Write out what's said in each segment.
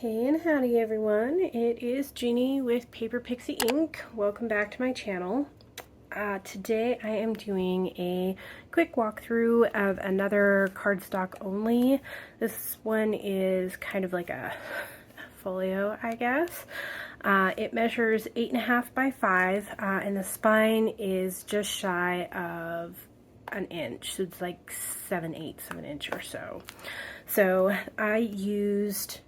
Hey and howdy everyone, it is Jeannie with Paper Pixie Ink. Welcome back to my channel. Today I am doing a quick walkthrough of another cardstock only. This one is kind of like a folio, I guess. It measures 8.5 by 5 and the spine is just shy of an inch, so it's like 7/8 of an inch or so. So I used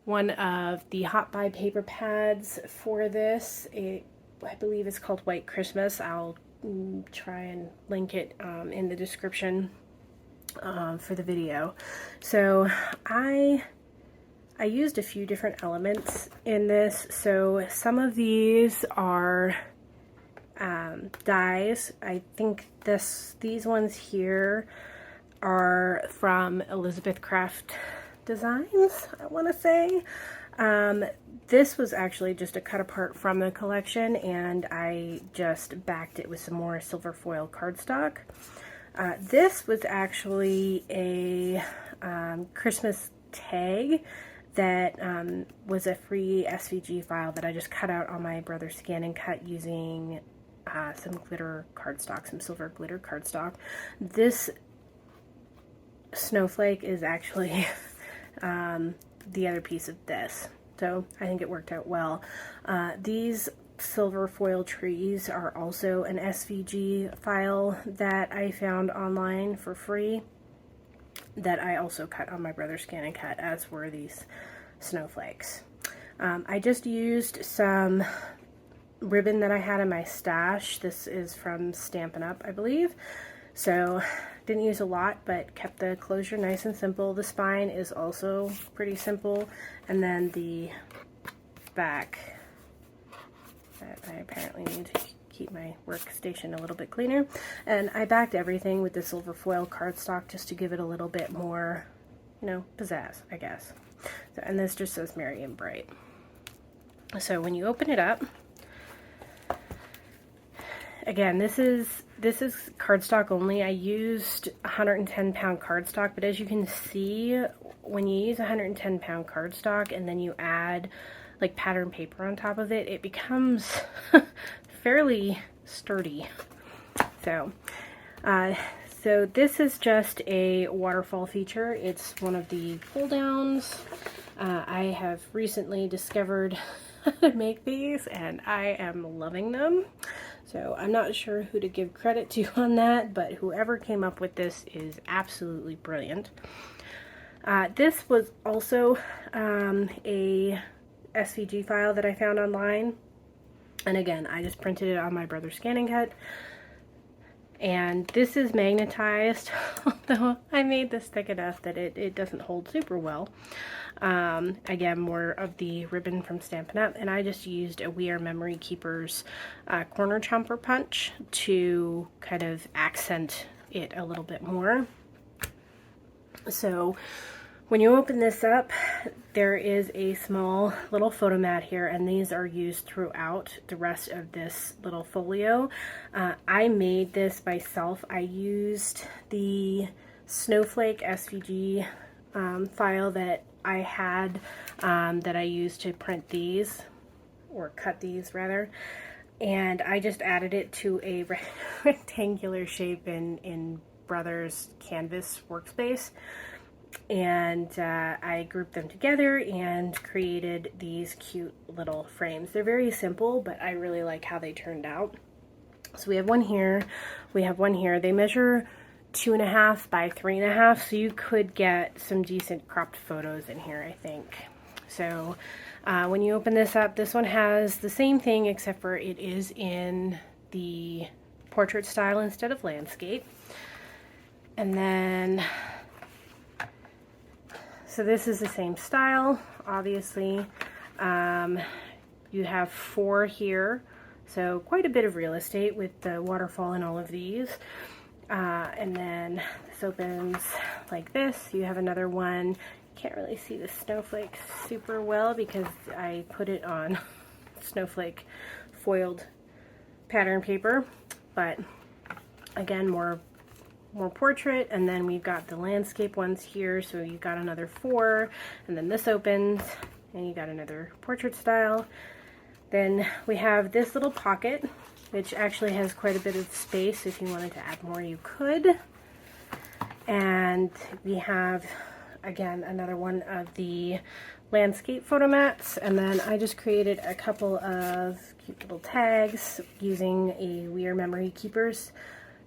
one of the Hot Buy paper pads for this. I believe it's called White Christmas. I'll try and link it in the description for the video. So I used a few different elements in this. So some of these are dies. I think these ones here are from Elizabeth Craft Designs, I want to say. This was actually just a cut apart from the collection, and I just backed it with some more silver foil cardstock. This was actually a Christmas tag that was a free SVG file that I just cut out on my brother's Scan and Cut using some glitter cardstock, some silver glitter cardstock. This snowflake is actually the other piece of this, so I think it worked out well. These silver foil trees are also an SVG file that I found online for free that I also cut on my brother's Scan and Cut, as were these snowflakes. I just used some ribbon that I had in my stash. This is from Stampin' Up, I believe. So didn't use a lot, but kept the closure nice and simple. The spine is also pretty simple, and then the back, that I apparently need to keep my workstation a little bit cleaner. And I backed everything with the silver foil cardstock just to give it a little bit more, you know, pizzazz, I guess. So, and this just says Merry and Bright. So when you open it up, again, this is cardstock only. I used 110-pound cardstock, but as you can see, when you use 110-pound cardstock and then you add like pattern paper on top of it, it becomes fairly sturdy. So this is just a waterfall feature. It's one of the pull downs. I have recently discovered how to make these, and I am loving them. So I'm not sure who to give credit to on that, but whoever came up with this is absolutely brilliant. This was also a SVG file that I found online. And again, I just printed it on my brother's Scan and Cut. And this is magnetized, although I made this thick enough that it doesn't hold super well. Again, more of the ribbon from Stampin' Up, and I just used a We Are Memory Keepers corner chomper punch to kind of accent it a little bit more. So when you open this up, there is a small little photo mat here, and these are used throughout the rest of this little folio. I made this myself. I used the Snowflake SVG file that I had that I used to print these, or cut these rather, and I just added it to a rectangular shape in Brother's canvas workspace, and I grouped them together and created these cute little frames. They're very simple, but I really like how they turned out. So we have one here, we have one here. They measure 2.5 by 3.5, so you could get some decent cropped photos in here, I think. So when you open this up, this one has the same thing, except for it is in the portrait style instead of landscape. And then, so this is the same style, obviously. You have 4 here, so quite a bit of real estate with the waterfall and all of these. And then this opens like this. You have another one. You can't really see the snowflake super well because I put it on snowflake foiled pattern paper, but again, more more portrait, and then we've got the landscape ones here, so you've got another 4, and then this opens, and you got another portrait style. Then we have this little pocket, which actually has quite a bit of space. If you wanted to add more, you could. And we have, again, another one of the landscape photo mats, and then I just created a couple of cute little tags using a We Are Memory Keepers,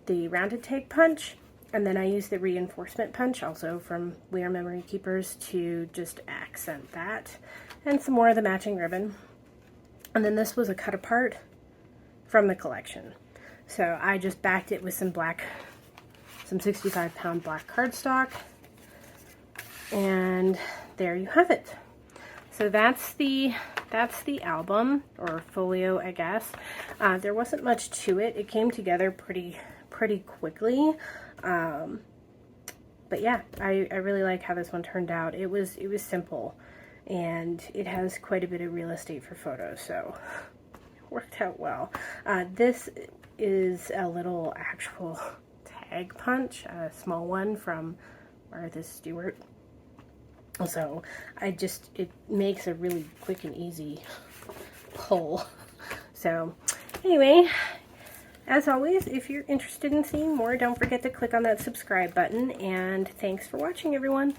the rounded tag punch, and then I used the reinforcement punch also from We Are Memory Keepers to just accent that, and some more of the matching ribbon. And then this was a cut apart from the collection. So I just backed it with some 65-pound black cardstock, and there you have it. So that's the album, or folio, I guess. There wasn't much to it. It came together pretty quickly. But yeah, I really like how this one turned out. It was simple, and it has quite a bit of real estate for photos, so it worked out well. This is a little actual tag punch, a small one from Martha Stewart. So it makes a really quick and easy pull. So anyway, as always, if you're interested in seeing more, don't forget to click on that subscribe button, and thanks for watching, everyone.